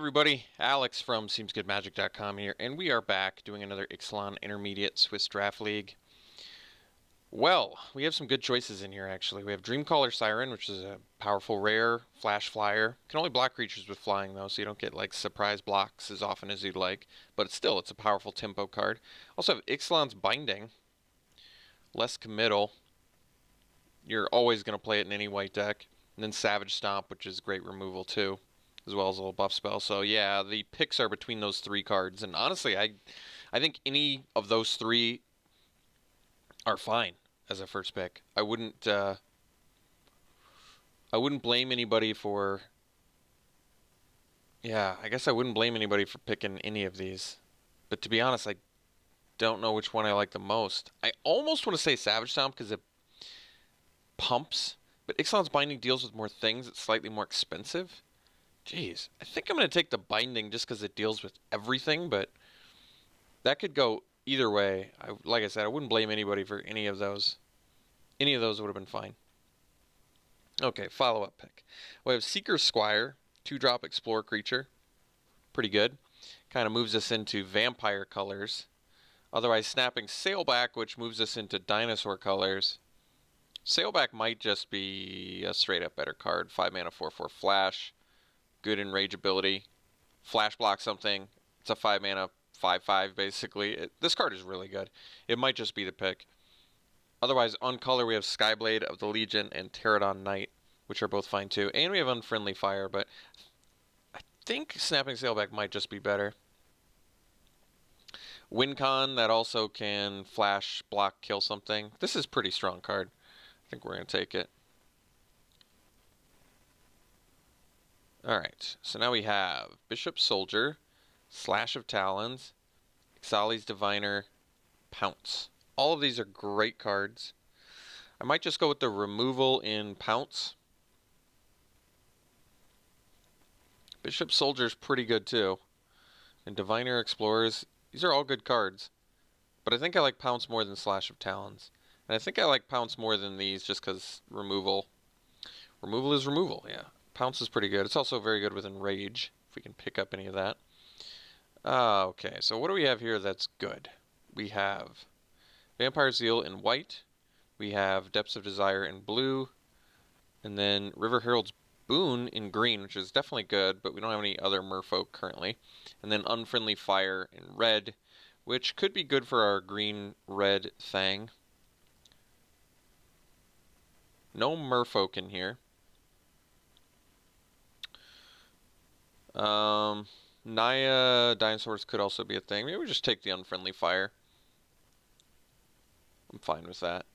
everybody, Alex from SeemsGoodMagic.com here, and we are back doing another Ixalan Intermediate Swiss Draft League. Well, we have some good choices in here actually. We have Dreamcaller Siren, which is a powerful rare flash flyer. Can only block creatures with flying though, so you don't get like surprise blocks as often as you'd like, but it's a powerful tempo card. Also have Ixalan's Binding, less committal. You're always going to play it in any white deck. And then Savage Stomp, which is great removal too, as well as a little buff spell. So yeah, the picks are between those three cards, and honestly, I think any of those three are fine as a first pick. I wouldn't blame anybody for. Yeah, I guess I wouldn't blame anybody for picking any of these. But to be honest, I don't know which one I like the most. I almost want to say Savage Stomp because it pumps, but Ixalan's Binding deals with more things. It's slightly more expensive. Jeez, I think I'm going to take the Binding just because it deals with everything, but that could go either way. Like I said, I wouldn't blame anybody for any of those. Any of those would have been fine. Okay, follow-up pick. We have Seeker Squire, 2-drop Explorer creature. Pretty good. Kind of moves us into Vampire colors. Otherwise, Snapping Sailback, which moves us into Dinosaur colors. Sailback might just be a straight-up better card. 5 mana, 4/4 flash. Good in rage ability. Flash block something. It's a 5 mana, 5/5 basically. This card is really good. It might just be the pick. Otherwise, on color, we have Skyblade of the Legion and Pterodon Knight, which are both fine too. And we have Unfriendly Fire, but I think Snapping Sailback might just be better. Wincon, that also can flash, block, kill something. This is a pretty strong card. I think we're going to take it. Alright, so now we have Bishop Soldier, Slash of Talons, Ixali's Diviner, Pounce. All of these are great cards. I might just go with the removal in Pounce. Bishop Soldier's pretty good too. And Diviner Explorers, these are all good cards. But I think I like Pounce more than Slash of Talons. And I think I like Pounce more than these just because removal. Removal is removal, yeah. Pounce is pretty good. It's also very good with Enrage, if we can pick up any of that. Okay, so what do we have here that's good? We have Vampire Zeal in white. We have Depths of Desire in blue. And then River Herald's Boon in green, which is definitely good, but we don't have any other merfolk currently. And then Unfriendly Fire in red, which could be good for our green-red thing. No merfolk in here. Naya dinosaurs could also be a thing. Maybe we just take the Unfriendly Fire. I'm fine with that.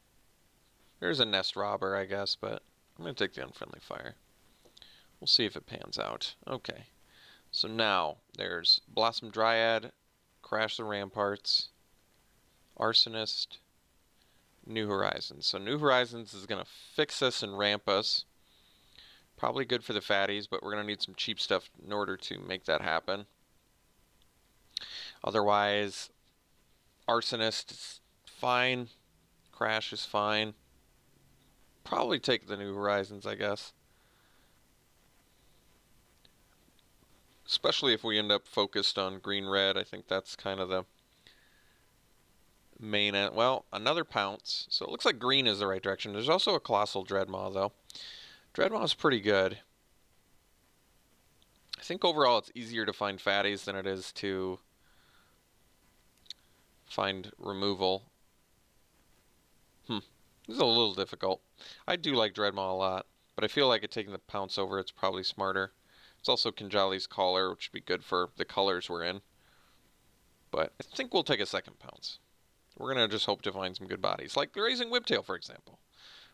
There's a Nest Robber, I guess, but I'm going to take the Unfriendly Fire. We'll see if it pans out. Okay. So now, there's Blossom Dryad, Crash the Ramparts, Arsonist, New Horizons. So New Horizons is going to fix us and ramp us. Probably good for the fatties, but we're going to need some cheap stuff in order to make that happen. Otherwise, Arsonist is fine. Crash is fine. Probably take the New Horizons, I guess. Especially if we end up focused on green-red. I think that's kind of the main... Well, another Pounce. So it looks like green is the right direction. There's also a Colossal Dreadmaw, though. Dreadmaw is pretty good. I think overall it's easier to find fatties than it is to find removal. This is a little difficult. I do like Dreadmaw a lot, but I feel like it taking the Pounce over it's probably smarter. It's also Kinjali's Caller, which would be good for the colors we're in. But I think we'll take a second Pounce. We're going to just hope to find some good bodies, like the Raising Whiptail, for example.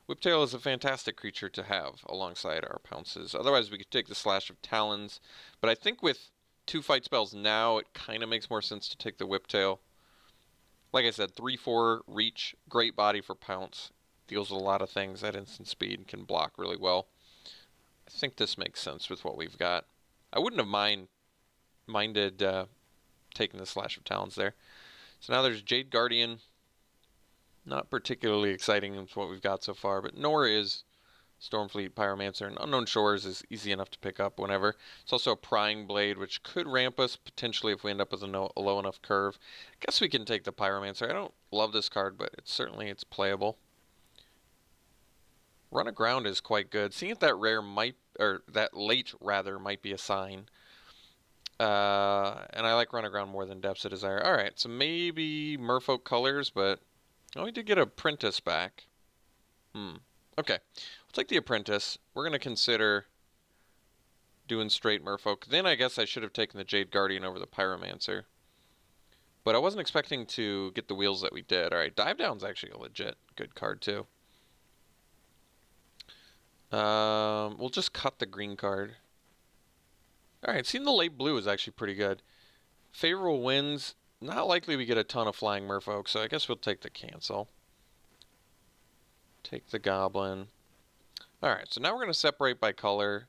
Whiptail is a fantastic creature to have alongside our Pounces. Otherwise, we could take the Slash of Talons. But I think with 2 fight spells now, it kind of makes more sense to take the Whiptail. Like I said, 3/4 reach, great body for Pounce. Deals with a lot of things at instant speed, can block really well. I think this makes sense with what we've got. I wouldn't have minded taking the Slash of Talons there. So now there's Jade Guardian. Not particularly exciting with what we've got so far, but nor is Stormfleet, Pyromancer, and Unknown Shores is easy enough to pick up whenever. It's also a Prying Blade, which could ramp us potentially if we end up with a low enough curve. Guess we can take the Pyromancer. I don't love this card, but it's playable. Run Aground is quite good. Seeing if that that late rather might be a sign. And I like Run Aground more than Depths of Desire. All right, so maybe Merfolk Colors, but we did get Apprentice back. Okay, we'll take the Apprentice. We're gonna consider doing straight Merfolk. Then I guess I should have taken the Jade Guardian over the Pyromancer. But I wasn't expecting to get the wheels that we did. All right, Dive Down's actually a legit good card too. We'll just cut the green card. Alright, seeing the late blue is actually pretty good. Favorable winds, not likely we get a ton of flying merfolk, so I guess we'll take the cancel. Take the goblin. Alright, so now we're going to separate by color,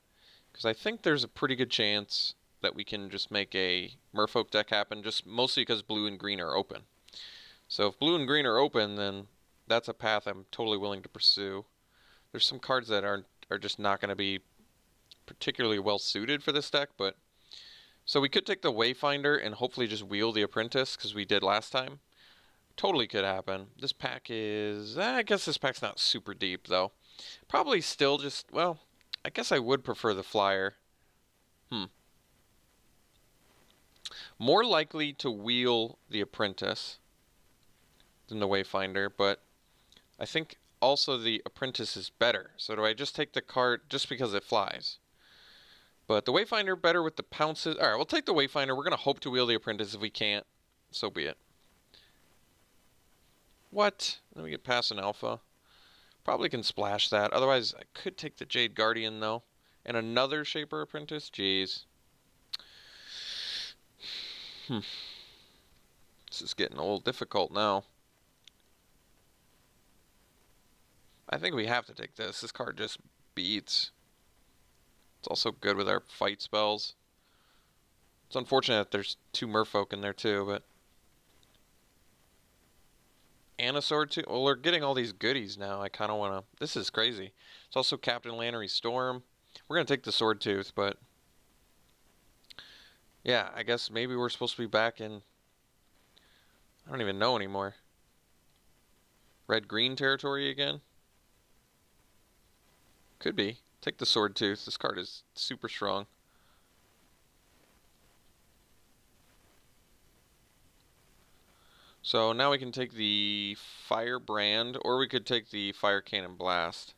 because I think there's a pretty good chance that we can just make a merfolk deck happen, just mostly because blue and green are open. So if blue and green are open, then that's a path I'm totally willing to pursue. There's some cards that are just not going to be particularly well suited for this deck, but so we could take the Wayfinder and hopefully just wheel the Apprentice because we did last time. Totally could happen. This pack is, I guess this pack's not super deep though. Probably still just, well, I guess I would prefer the Flyer. More likely to wheel the Apprentice than the Wayfinder, but I think also the Apprentice is better. So do I just take the card just because it flies? But the Wayfinder better with the pounces. Alright, we'll take the Wayfinder. We're going to hope to wheel the Apprentice. If we can't, so be it. What? Then we get past an Alpha. Probably can splash that. Otherwise, I could take the Jade Guardian, though. And another Shaper Apprentice? Jeez. This is getting a little difficult now. I think we have to take this. This card just beats. It's also good with our fight spells. It's unfortunate that there's 2 merfolk in there too, but... And a sword too? Well, we're getting all these goodies now. I kind of want to... This is crazy. It's also Captain Lannery Storm. We're going to take the Sword Tooth, but... Yeah, I guess maybe we're supposed to be back in... I don't even know anymore. Red-green territory again? Could be. Take the Sword Tooth. This card is super strong. So now we can take the Firebrand, or we could take the Fire Cannon Blast.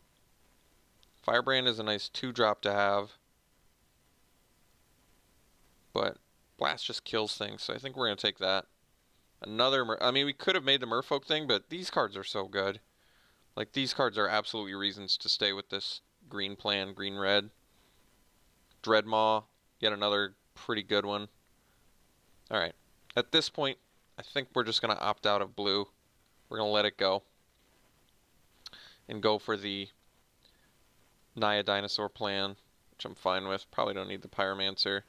Firebrand is a nice 2-drop to have. But Blast just kills things, so I think we're going to take that. I mean, we could have made the Merfolk thing, but these cards are so good. Like, these cards are absolutely reasons to stay with this green plan, green-red. Dreadmaw, yet another pretty good one. Alright, at this point, I think we're just going to opt out of blue. We're going to let it go. And go for the Naya Dinosaur plan, which I'm fine with. Probably don't need the Pyromancer.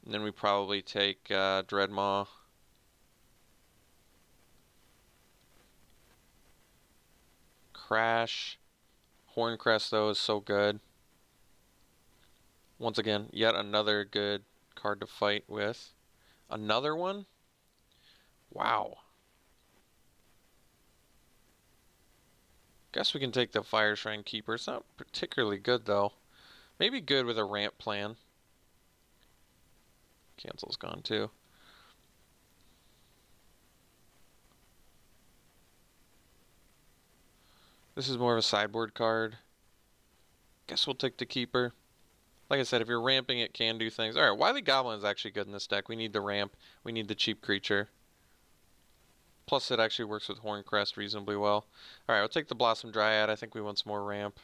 And then we probably take Dreadmaw. Crash. Horncrest, though, is so good. Once again, yet another good card to fight with. Another one? Wow. Guess we can take the Fire Shrine Keeper. It's not particularly good, though. Maybe good with a ramp plan. Cancel's gone, too. This is more of a sideboard card. Guess we'll take the Keeper. Like I said, if you're ramping, it can do things. Alright, Wily Goblin is actually good in this deck. We need the ramp. We need the cheap creature. Plus, it actually works with Horncrest reasonably well. Alright, we'll take the Blossom Dryad. I think we want some more ramp.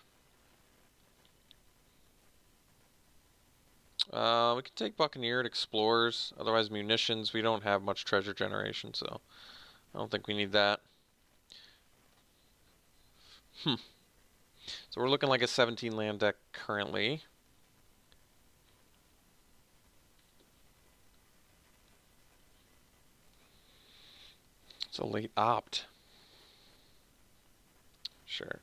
We can take Buccaneer and Explorers. Otherwise, Munitions. We don't have much treasure generation, so I don't think we need that. So we're looking like a 17 land deck currently. It's a late opt. Sure.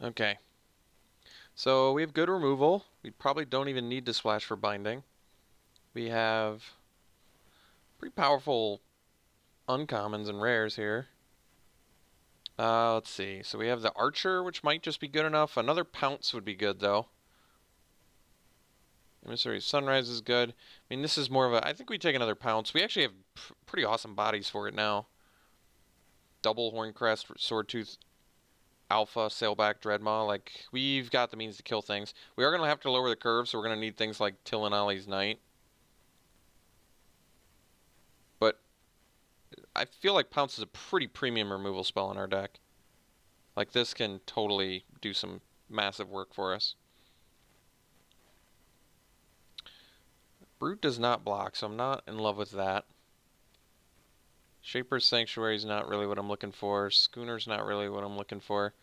Okay. So we have good removal. We probably don't even need to splash for binding. We have pretty powerful uncommons and rares here. Let's see. So we have the Archer, which might just be good enough. Another Pounce would be good, though. Emissary Sunrise is good. I mean, this is more of a... I think we take another Pounce. We actually have pretty awesome bodies for it now. Double Horncrest, Swordtooth, Alpha, Sailback, Dreadmaw. Like, we've got the means to kill things. We are going to have to lower the curve, so we're going to need things like Tillinali's Knight. But I feel like Pounce is a pretty premium removal spell in our deck. Like, this can totally do some massive work for us. Brute does not block, so I'm not in love with that. Shaper's Sanctuary is not really what I'm looking for. Schooner's not really what I'm looking for.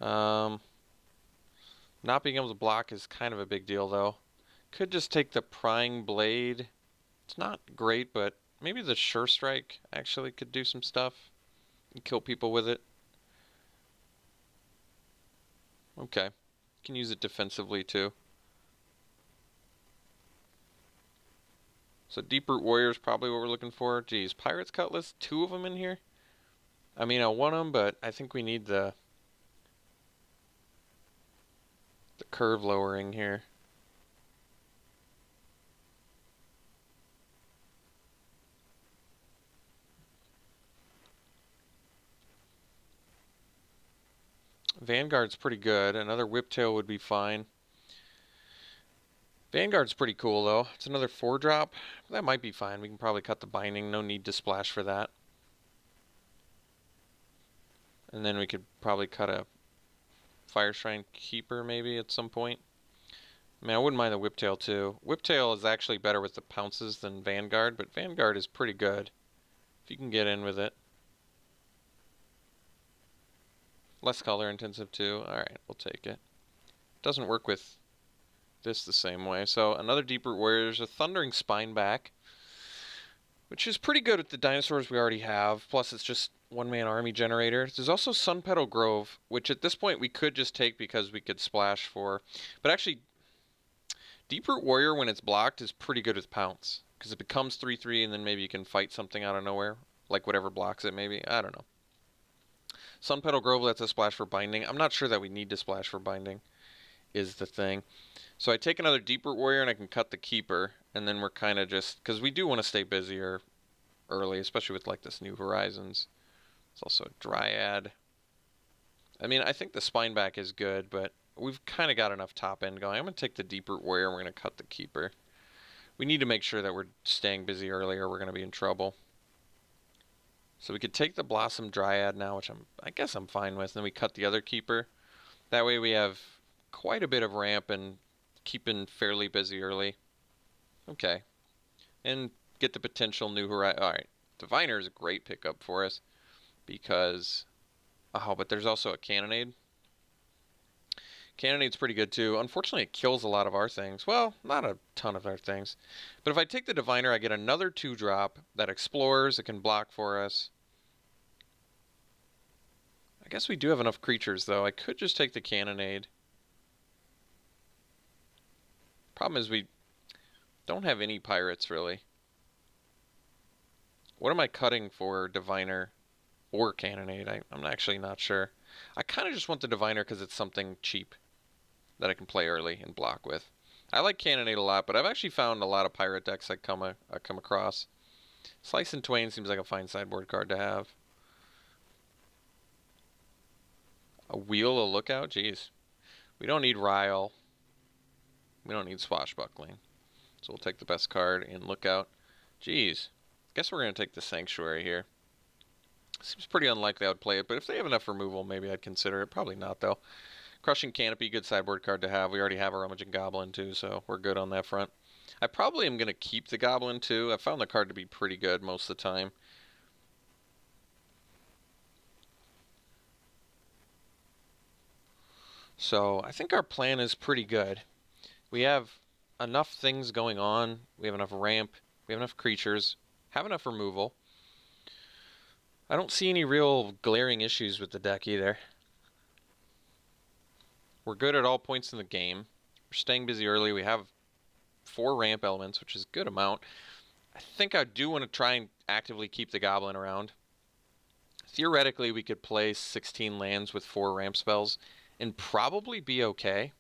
Not being able to block is kind of a big deal, though. Could just take the Prying Blade. It's not great, but maybe the Sure Strike actually could do some stuff and kill people with it. Okay. Can use it defensively, too. So Deep-Root Warrior is probably what we're looking for. Geez, Pirate's Cutlass, 2 of them in here? I mean, I want them, but I think we need the curve lowering here. Vanguard's pretty good. Another Whiptail would be fine. Vanguard's pretty cool, though. It's another 4-drop. That might be fine. We can probably cut the binding. No need to splash for that. And then we could probably cut a Fire Shrine Keeper, maybe, at some point. I mean, I wouldn't mind the Whiptail, too. Whiptail is actually better with the pounces than Vanguard, but Vanguard is pretty good if you can get in with it. Less color intensive, too. Alright, we'll take it. Doesn't work with this the same way. So another Deep-Root Warrior. There's a Thundering Spineback, which is pretty good with the dinosaurs we already have. Plus, it's just one-man army generator. There's also Sunpetal Grove, which at this point we could just take because we could splash for. But actually, Deep-Root Warrior, when it's blocked, is pretty good with Pounce. Because it becomes 3/3, and then maybe you can fight something out of nowhere. Like whatever blocks it, maybe. I don't know. Sunpetal Grove lets us splash for binding. I'm not sure that we need to splash for binding, is the thing. So I take another Deep-Root Warrior, and I can cut the Keeper. And then we're kind of just... Because we do want to stay busier early, especially with like this New Horizons. It's also a Dryad. I mean, I think the Spineback is good, but we've kind of got enough top end going. I'm going to take the Deep-Root Warrior, and we're going to cut the Keeper. We need to make sure that we're staying busy early, or we're going to be in trouble. So we could take the Blossom Dryad now, which I guess I'm fine with. And then we cut the other Keeper. That way we have quite a bit of ramp and keeping fairly busy early. Okay. And get the potential New Horizon. Alright. Diviner is a great pickup for us. Because... Oh, but there's also a Cannonade. Cannonade's pretty good too. Unfortunately, it kills a lot of our things. Well, not a ton of our things. But if I take the Diviner, I get another 2-drop that explores. It can block for us. I guess we do have enough creatures, though. I could just take the Cannonade. Problem is we don't have any pirates, really. What am I cutting for Diviner or Cannonade? I'm actually not sure. I kind of just want the Diviner because it's something cheap that I can play early and block with. I like Cannonade a lot, but I've actually found a lot of pirate decks I come across. Slice and Twain seems like a fine sideboard card to have. A Wheel, a Lookout? Jeez. We don't need Ryle. We don't need Swashbuckling. So we'll take the best card in Lookout. Jeez. Guess we're going to take the Sanctuary here. Seems pretty unlikely I would play it, but if they have enough removal, maybe I'd consider it. Probably not, though. Crushing Canopy, good sideboard card to have. We already have a Rummaging Goblin, too, so we're good on that front. I probably am going to keep the Goblin, too. I found the card to be pretty good most of the time. So, I think our plan is pretty good. We have enough things going on. We have enough ramp. We have enough creatures. Have enough removal. I don't see any real glaring issues with the deck, either. We're good at all points in the game. We're staying busy early. We have 4 ramp elements, which is a good amount. I think I do want to try and actively keep the goblin around. Theoretically, we could play 16 lands with 4 ramp spells and probably be okay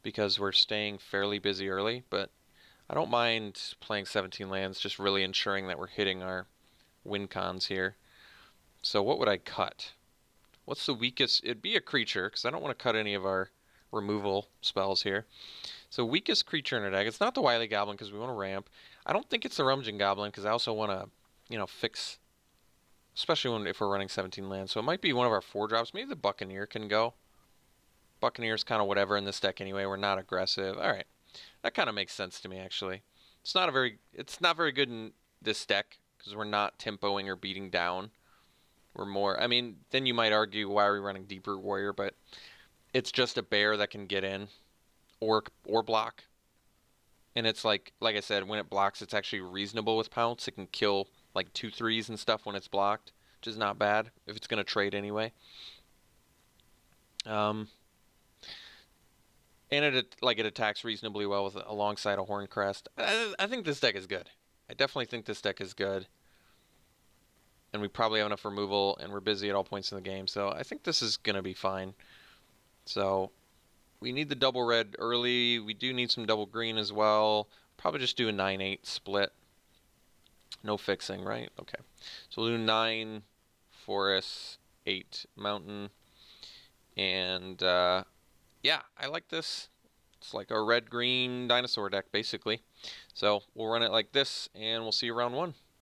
because we're staying fairly busy early, but I don't mind playing 17 lands, just really ensuring that we're hitting our win cons here. So what would I cut? What's the weakest? It'd be a creature, because I don't want to cut any of our removal spells here. So weakest creature in our deck. It's not the Wily Goblin, because we want to ramp. I don't think it's the Rummaging Goblin, because I also want to, you know, fix, especially if we're running 17 lands. So it might be one of our 4-drops. Maybe the Buccaneer can go. Buccaneer's kind of whatever in this deck anyway. We're not aggressive. All right. That kind of makes sense to me, actually. It's not very good in this deck, because we're not tempoing or beating down. We're more, I mean, then you might argue, why are we running Deep-Root Warrior? But it's just a bear that can get in or block. And it's like I said, when it blocks, it's actually reasonable with Pounce. It can kill like 2/3s and stuff when it's blocked, which is not bad if it's going to trade anyway. And it attacks reasonably well with alongside a Horncrest. I think this deck is good. I definitely think this deck is good. And we probably have enough removal, and we're busy at all points in the game. So I think this is going to be fine. So we need the double red early. We do need some double green as well. Probably just do a 9-8 split. No fixing, right? Okay. So we'll do 9 forest, 8 mountain. And yeah, I like this. It's like a red-green dinosaur deck, basically. So we'll run it like this, and we'll see you round 1.